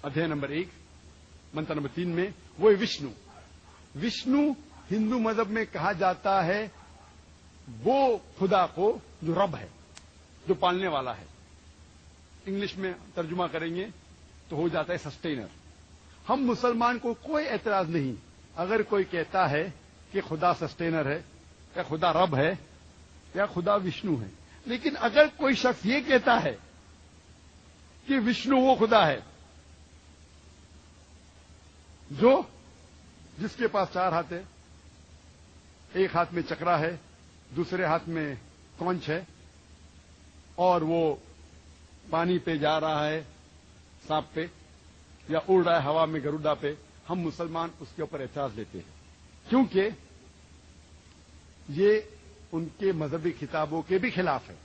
अध्याय नंबर 1 मंत्र नंबर 3 में वो है विष्णु। विष्णु हिंदू मजहब में कहा जाता है वो खुदा को जो रब है, जो पालने वाला है। इंग्लिश में तर्जुमा करेंगे तो हो जाता है सस्टेनर। हम मुसलमान को कोई एतराज नहीं अगर कोई कहता है कि खुदा सस्टेनर है या खुदा रब है या खुदा विष्णु है। लेकिन अगर कोई शख्स ये कहता है कि विष्णु वो खुदा है जिसके पास 4 हाथ है, एक हाथ में चक्रा है, दूसरे हाथ में कौंच है और वो पानी पे जा रहा है सांप पे या उड़ रहा है हवा में गरुड़ा पे, हम मुसलमान उसके ऊपर एतराज लेते हैं क्योंकि ये उनके मजहबी किताबों के भी खिलाफ है।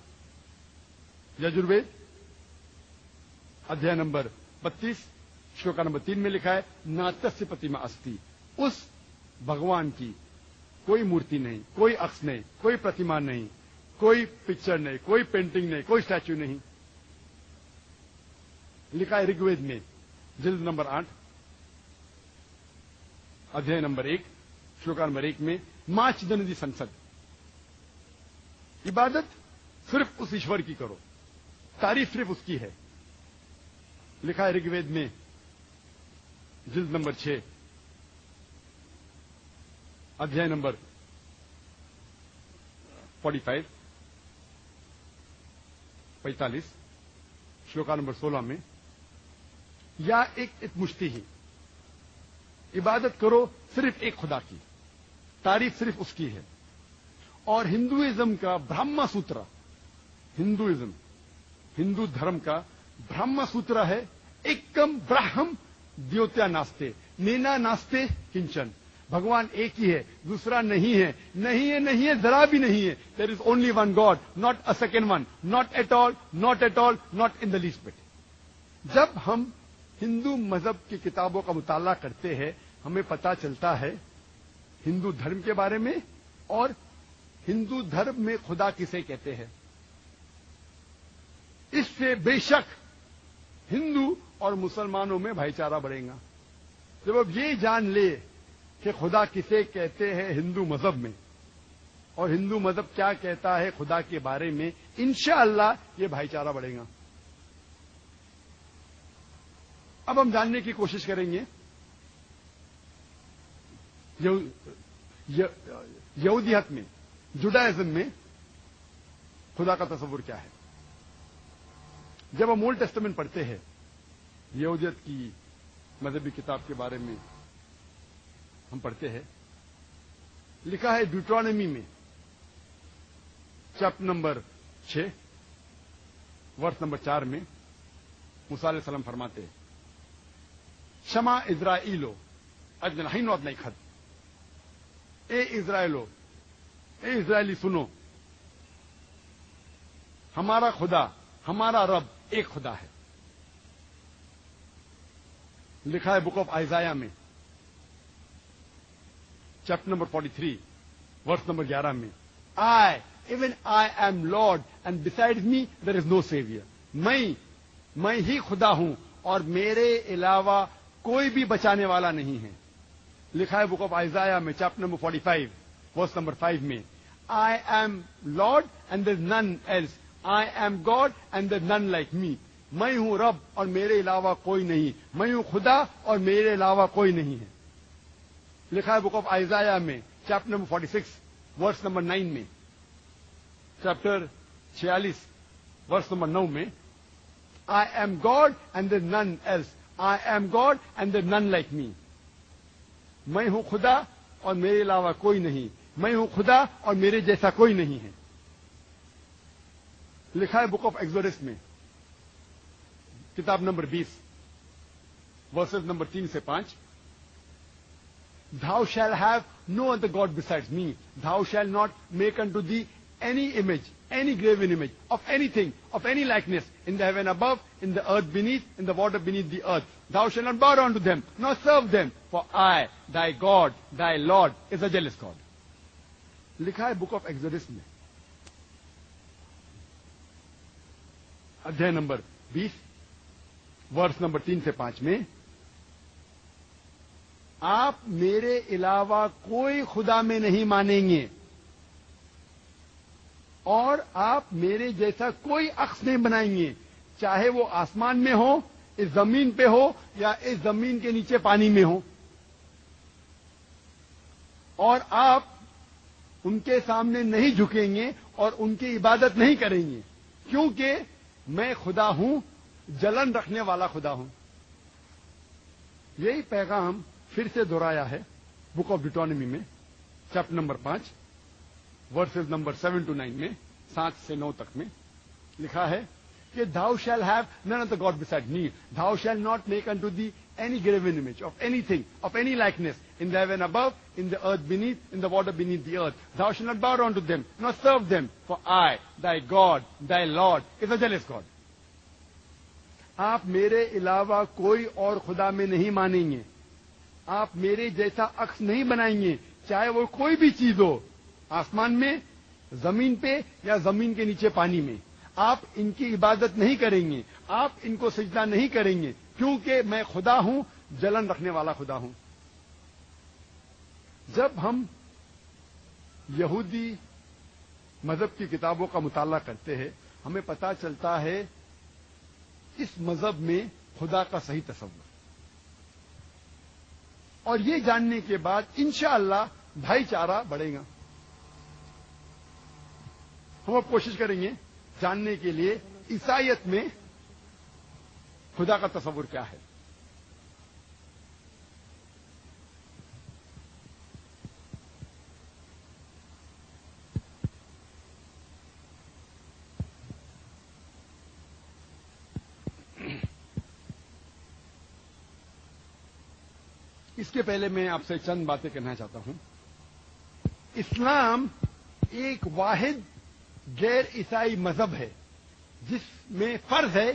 यजुर्वेद अध्याय नंबर 32 श्लोका नंबर 3 में लिखा है नातस्य प्रतिमा अस्ति। उस भगवान की कोई मूर्ति नहीं, कोई अक्ष नहीं, कोई प्रतिमा नहीं, कोई पिक्चर नहीं, कोई पेंटिंग नहीं, कोई स्टैच्यू नहीं। लिखा है ऋग्वेद में जिल्द नंबर 8 अध्याय नंबर 1 श्लोका नंबर 1 में मां चिदनदी संसद। इबादत सिर्फ उस ईश्वर की करो, तारीफ सिर्फ उसकी है। लिखा है ऋग्वेद में जिल्द नंबर 6 अध्याय नंबर 45 श्लोका नंबर 16 में या एक मुश्ती ही इबादत करो सिर्फ एक खुदा की, तारीफ सिर्फ उसकी है। और हिंदुइज्म का ब्रह्म सूत्र, हिंदू धर्म का ब्रह्म सूत्र है एकम ब्रह्म द्योत्या नास्ते नेना नास्ते किंचन। भगवान एक ही है, दूसरा नहीं है, नहीं है, नहीं है, जरा भी नहीं है। There is only one God, not a second one, not at all, not at all, not in the least bit. जब हम हिंदू मजहब की किताबों का मुताला करते हैं हमें पता चलता है हिंदू धर्म के बारे में और हिंदू धर्म में खुदा किसे कहते हैं। इससे बेशक हिंदू और मुसलमानों में भाईचारा बढ़ेगा। जब अब ये जान ले कि खुदा किसे कहते हैं हिंदू मजहब में और हिंदू मजहब क्या कहता है खुदा के बारे में, इंशाअल्लाह ये भाईचारा बढ़ेगा। अब हम जानने की कोशिश करेंगे यहूदियत में, जुडाइज्म में खुदा का तस्वुर क्या है। जब हम ओल्ड टेस्टामेंट पढ़ते हैं यहूदियत की मजहबी किताब के बारे में हम पढ़ते हैं, लिखा है ड्यूटरोनॉमी में चैप्टर नंबर 6 वर्ष नंबर 4 में मूसा अलैहि सलाम फरमाते हैं शमा इज़राइलो अजनहीन और नहीं खद। ए इज़राइलो, ए इज़राइली सुनो, हमारा खुदा, हमारा रब एक खुदा है। लिखा है बुक ऑफ आइजाया में चैप्टर नंबर 43 वर्ष नंबर 11 में even I am Lord and beside me there is no saviour. मैं ही खुदा हूं और मेरे अलावा कोई भी बचाने वाला नहीं है। लिखा है बुक ऑफ आइजाया में चैप्टर नंबर 45 वर्स नंबर 5 में I am Lord and there is none else, I am God and there is none like me. मैं हूं रब और मेरे अलावा कोई नहीं, मैं हूं खुदा और मेरे अलावा कोई नहीं है। लिखा है बुक ऑफ आइजाया में चैप्टर नंबर 46 वर्स नंबर 9 में, चैप्टर 46 वर्स नंबर 9 में I am God and there is none else, I am God and there is none like me. मैं हूं खुदा और मेरे अलावा कोई नहीं, मैं हूं खुदा और मेरे जैसा कोई नहीं है। लिखा है बुक ऑफ एक्सोडस में किताब नंबर 20 वर्सेस नंबर 3 से 5 Thou shall have no other God besides me. Thou shall not make unto thee any image, any graven image of anything, of any likeness in the heaven above, in the earth beneath, in the water beneath the earth. Thou shalt not bow down to them, nor serve them, for I, thy God, thy Lord, is a jealous God. लिखा है book of exodus में अध्याय number 20 वर्ष number 3 से 5 में, आप मेरे अलावा कोई खुदा में नहीं मानेंगे और आप मेरे जैसा कोई अक्स नहीं बनाएंगे, चाहे वो आसमान में हो, इस जमीन पे हो या इस जमीन के नीचे पानी में हो, और आप उनके सामने नहीं झुकेंगे और उनकी इबादत नहीं करेंगे, क्योंकि मैं खुदा हूं, जलन रखने वाला खुदा हूं। यही पैगाम फिर से दोहराया है बुक ऑफ डिटोनॉमी में, chapter number 5, versus number 7 to 9 में, 7 से 9 तक में लिखा है कि thou shall have none other God beside me, thou shall not make unto thee any graven image of anything, of any likeness, in the heaven above, in the earth beneath, in the water beneath the earth. Thou shalt not bow down to them, nor serve them, for I, thy God, thy Lord, is a jealous God. आप मेरे अलावा कोई और खुदा में नहीं मानेंगे, आप मेरे जैसा अक्स नहीं बनाएंगे, चाहे वो कोई भी चीज हो, आसमान में, जमीन पे या जमीन के नीचे पानी में। आप इनकी इबादत नहीं करेंगे, आप इनको सजदा नहीं करेंगे, क्योंकि मैं खुदा हूं, जलन रखने वाला खुदा हूं। जब हम यहूदी मजहब की किताबों का मुताला करते हैं, हमें पता चलता है इस मजहब में खुदा का सही तस्वुर, और ये जानने के बाद इंशाअल्लाह भाईचारा बढ़ेगा। हम अब कोशिश करेंगे जानने के लिए ईसाईयत में खुदा का तस्वुर क्या है। इसके पहले मैं आपसे चंद बातें कहना चाहता हूं। इस्लाम एक वाहिद गैर ईसाई मजहब है जिसमें फर्ज है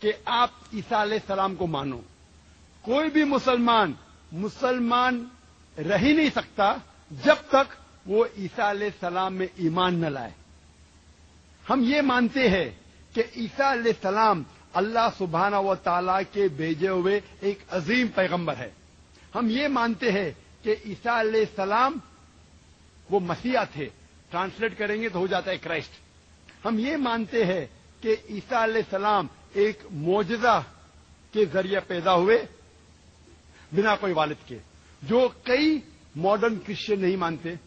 कि आप ईसा अलैहिस्सलाम को मानो। कोई भी मुसलमान रह ही नहीं सकता जब तक वो ईसा अलैहिस्सलाम में ईमान न लाए। हम ये मानते हैं कि ईसा अलैहिस्सलाम अल्लाह सुब्हाना व तआला के भेजे हुए एक अजीम पैगंबर है। हम ये मानते हैं कि ईसा अलैहिस्सलाम वो मसीहा थे, ट्रांसलेट करेंगे तो हो जाता है क्राइस्ट। हम ये मानते हैं कि ईसा अलैहिस्सलाम एक मोजज़ा के जरिए पैदा हुए बिना कोई वालिद के, जो कई मॉडर्न क्रिश्चियन नहीं मानते।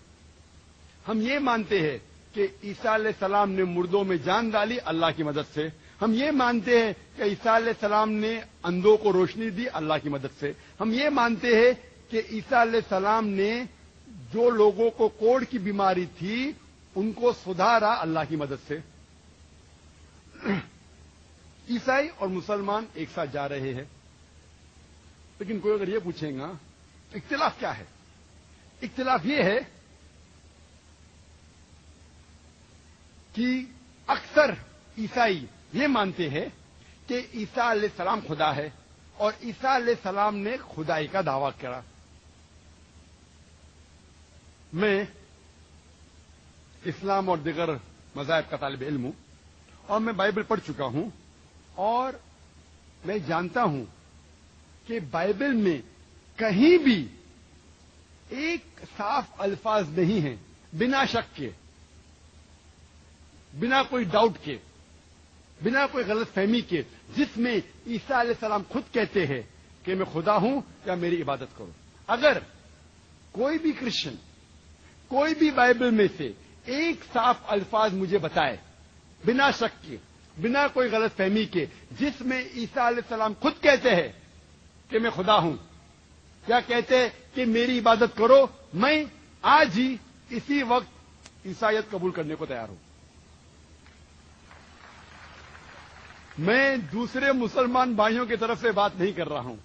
हम ये मानते हैं कि ईसा अलैहिस्सलाम ने मुर्दों में जान डाली अल्लाह की मदद से। हम ये मानते हैं कि ईसा अलैहिस्सलाम ने अंधों को रोशनी दी अल्लाह की मदद से। हम ये मानते हैं कि ईसा अलैहिस्सलाम ने जो लोगों को कोढ़ की बीमारी थी उनको सुधारा अल्लाह की मदद से। ईसाई और मुसलमान एक साथ जा रहे हैं, लेकिन कोई अगर ये पूछेगा इख्तिलाफ क्या है? इख्तिलाफ ये है कि अक्सर ईसाई ये मानते हैं कि ईसा अलैहिस्सलाम खुदा है और ईसा अलैहिस्सलाम ने खुदाई का दावा करा। मैं इस्लाम और दिगर मज़ाहिब का तालिब इल्म हूं और मैं बाइबल पढ़ चुका हूं और मैं जानता हूं कि बाइबल में कहीं भी एक साफ अल्फाज नहीं है, बिना शक के, बिना कोई डाउट के, बिना कोई गलत फहमी के, जिसमें ईसा अलैहिस्सलाम खुद कहते हैं कि मैं खुदा हूं या मेरी इबादत करो। अगर कोई भी क्रिश्चियन कोई भी बाइबल में से एक साफ अल्फाज मुझे बताए, बिना शक के, बिना कोई गलत फहमी के, जिसमें ईसा अलैहिस्सलाम खुद कहते हैं कि मैं खुदा हूं, क्या कहते हैं कि मेरी इबादत करो, मैं आज ही इसी वक्त ईसाईयत कबूल करने को तैयार हूं। मैं दूसरे मुसलमान भाइयों की तरफ से बात नहीं कर रहा हूं,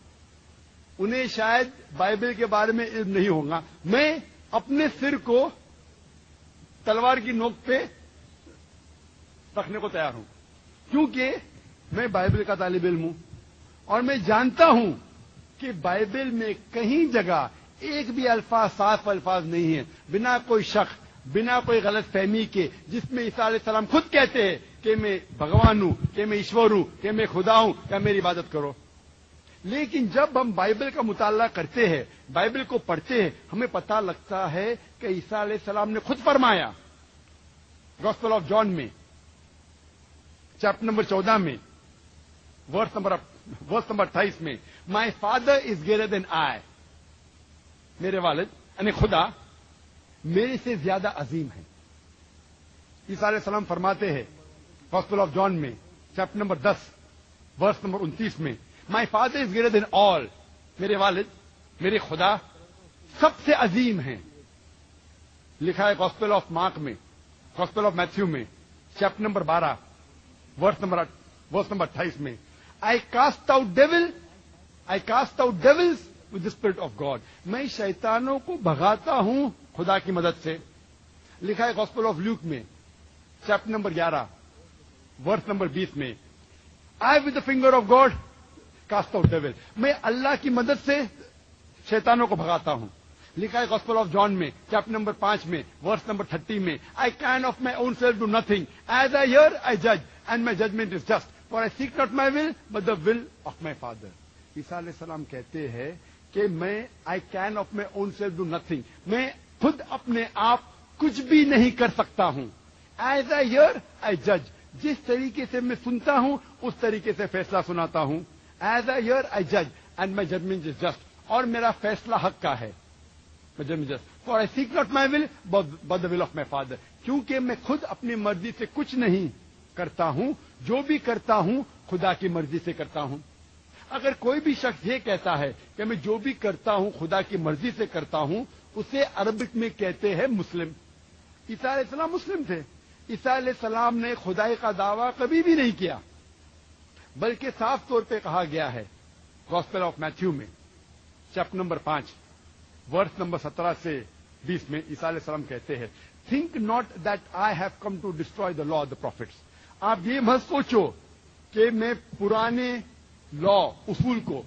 उन्हें शायद बाइबल के बारे में इल्म नहीं होगा। मैं अपने सिर को तलवार की नोक पे रखने को तैयार हूं, क्योंकि मैं बाइबल का तालिब इल्म हूं और मैं जानता हूं कि बाइबल में कहीं जगह एक भी अल्फाज साफ अल्फाज नहीं है, बिना कोई शक, बिना कोई गलत फहमी के, जिसमें ईसा अलैहिस्सलाम खुद कहते हैं کہ میں بھگوان ہوں، کہ میں ایشور ہوں، کہ میں خدا ہوں، کیا میری عبادت کرو. لیکن جب ہم بائبل کا مطالعہ کرتے ہیں، بائبل کو پڑھتے ہیں، ہمیں پتہ لگتا ہے کہ عیسیٰ علیہ السلام نے خود فرمایا گوسپل آف جان میں چیپٹر نمبر 14 میں ورس نمبر 28 میں، my father is greater than آئی، میرے والد یعنی خدا میرے سے زیادہ عظیم ہے. عیسیٰ علیہ السلام فرماتے ہیں گوسپل آف جان میں چیپٹر نمبر 10 ورس نمبر 29 میں، my father is greater than آل، میرے والد میرے خدا سب سے عظیم ہیں. لکھا ہے گوسپل آف مارک میں، گوسپل آف میتھیو میں چیپٹر نمبر 12 ورس نمبر 28 میں، I cast out devils with the spirit of God, میں شیطانوں کو بھگاتا ہوں خدا کی مدد سے. لکھا ہے گوسپل آف لیوک میں چیپٹر نمبر 11 ورس نمبر 20 میں، I with the finger of God cast out devil, میں اللہ کی مدد سے شیطانوں کو بھگاتا ہوں. لکھا ہے گوسپل آف جان میں چیپٹر نمبر 5 میں ورس نمبر 30 میں، I can of my own self do nothing, as I hair I جج and my judgment is just, for I seek not my will but the will of my father. عیسیٰ علیہ السلام کہتے ہیں کہ میں I can of my own self do nothing, میں خود اپنے آپ کچھ بھی نہیں کر سکتا ہوں. ایز آئی ہیئر آئی جج، جس طریقے سے میں سنتا ہوں اس طریقے سے فیصلہ سناتا ہوں. ایز آئی ہیئر آئی جج and my judgment is just, اور میرا فیصلہ حق کا ہے. For I seek not my will but the will of my father, کیونکہ میں خود اپنی مرضی سے کچھ نہیں کرتا ہوں، جو بھی کرتا ہوں خدا کی مرضی سے کرتا ہوں. اگر کوئی بھی شخص یہ کہتا ہے کہ میں جو بھی کرتا ہوں خدا کی مرضی سے کرتا ہوں، اسے عربک میں کہتے ہیں مسلم. عیسیٰ علیہ السلام مسلم تھے. عیسیٰ علیہ السلام نے خدائی کا دعویٰ کبھی بھی نہیں کیا، بلکہ صاف طور پہ کہا گیا ہے گوسپل آف میتھیو میں چیپٹر نمبر 5 ورس نمبر 17 سے 20 میں عیسیٰ علیہ السلام کہتے ہیں، think not that I have come to destroy the law of the prophets. آپ یہ مت سوچو کہ میں پرانے لا اصول کو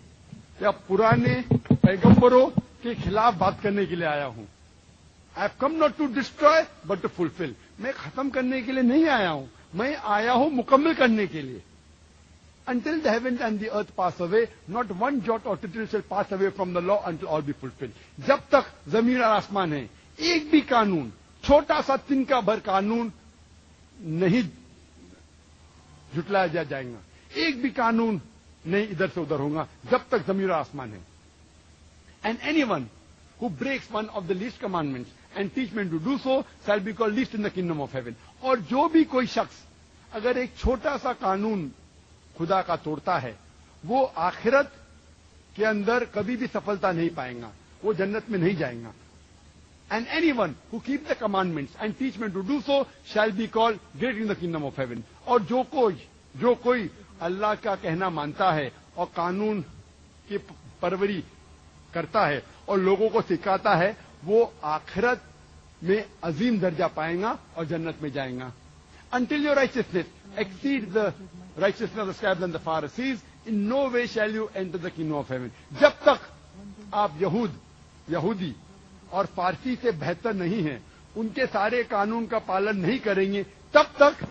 یا پرانے پیغمبروں کے خلاف بات کرنے کے لیے آیا ہوں. I have come not to destroy but to fulfil, میں ختم کرنے کے لیے نہیں آیا ہوں، میں آیا ہوں مکمل کرنے کے لیے. Until the heavens and the earth pass away, not one jot or tittle shall pass away from the law until all be fulfilled. جب تک زمین اور آسمان ہے، ایک بھی قانون، چھوٹا سا تنکا بھر قانون نہیں جھٹلایا جائے گا، ایک بھی قانون نہیں ادھر سے ادھر ہوگا جب تک زمین اور آسمان ہے. And anyone who breaks one of the least commandments and teach men to do so shall be called least in the kingdom of heaven. اور جو بھی کوئی شخص اگر ایک چھوٹا سا قانون خدا کا توڑتا ہے، وہ آخرت کے اندر کبھی بھی سفلتا نہیں پائے گا، وہ جنت میں نہیں جائے گا. And anyone who keep the commandments and teach men to do so shall be call great in the kingdom of heaven. اور جو کوئی اللہ کا کہنا مانتا ہے اور قانون کی پروری کرتا ہے اور لوگوں کو سکھاتا ہے، وہ آخرت میں عظیم درجہ پائے گا اور جنت میں جائیں گا. Until your righteousness exceeds the righteousness of the scribes and the Pharisees, in no way shall you enter the kingdom of heaven. جب تک آپ یہودی اور فارسی سے بہتر نہیں ہیں، ان کے سارے قانون کا پالن نہیں کریں گے، تب تک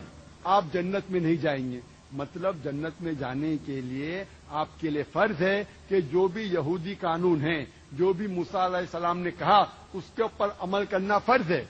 آپ جنت میں نہیں جائیں گے. مطلب جنت میں جانے کے لیے آپ کے لیے فرض ہے کہ جو بھی یہودی قانون ہیں، جو بھی موسیٰ علیہ السلام نے کہا، اس کے اوپر عمل کرنا فرض ہے.